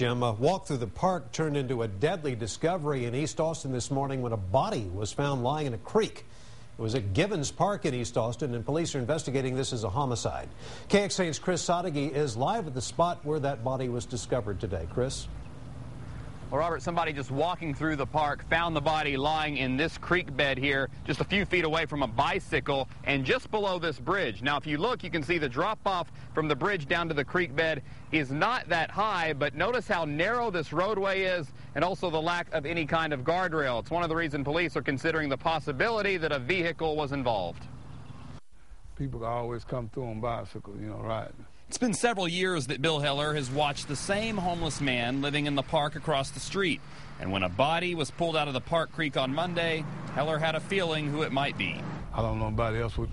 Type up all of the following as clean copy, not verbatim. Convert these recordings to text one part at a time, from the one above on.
Jim. A walk through the park turned into a deadly discovery in East Austin this morning when a body was found lying in a creek. It was at Givens Park in East Austin, and police are investigating this as a homicide. KXAN's Chris Sadeghi is live at the spot where that body was discovered today. Chris? Well, Robert, somebody just walking through the park found the body lying in this creek bed here, just a few feet away from a bicycle and just below this bridge. Now, if you look, you can see the drop-off from the bridge down to the creek bed is not that high, but notice how narrow this roadway is and also the lack of any kind of guardrail. It's one of the reasons police are considering the possibility that a vehicle was involved. People always come through on bicycles, riding. It's been several years that Bill Heller has watched the same homeless man living in the park across the street. And when a body was pulled out of the park creek on Monday, Heller had a feeling who it might be. I don't know nobody else would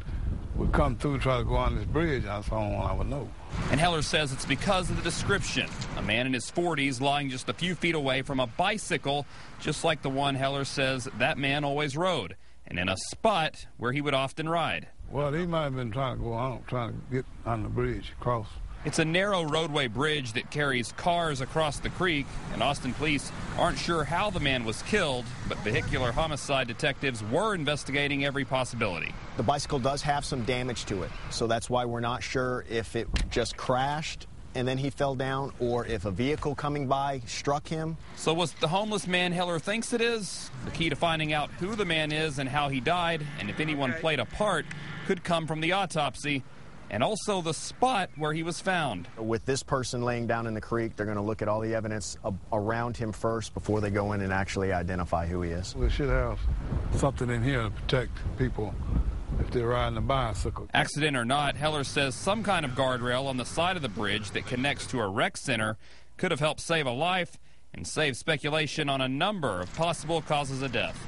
come through and try to go on this bridge. That's the only one I would know. And Heller says it's because of the description. A man in his 40s lying just a few feet away from a bicycle, just like the one Heller says that man always rode, and in a spot where he would often ride. Well, he might have been trying to go on, trying to get on the bridge, across. It's a narrow roadway bridge that carries cars across the creek, and Austin police aren't sure how the man was killed, but vehicular homicide detectives were investigating every possibility. The bicycle does have some damage to it, so that's why we're not sure if it just crashed and then he fell down, or if a vehicle coming by struck him. So was the homeless man Heller thinks it is? The key to finding out who the man is and how he died, and if anyone played a part, could come from the autopsy, and also the spot where he was found. With this person laying down in the creek, they're going to look at all the evidence around him first before they go in and actually identify who he is. We should have something in here to protect people if they're riding a bicycle. Accident or not, Heller says some kind of guardrail on the side of the bridge that connects to a rec center could have helped save a life and save speculation on a number of possible causes of death.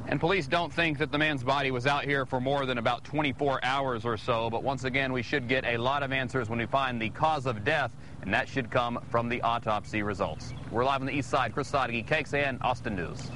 And police don't think that the man's body was out here for more than about 24 hours or so, but once again, we should get a lot of answers when we find the cause of death, and that should come from the autopsy results. We're live on the east side. Chris Sadeghi, KXAN, Austin News.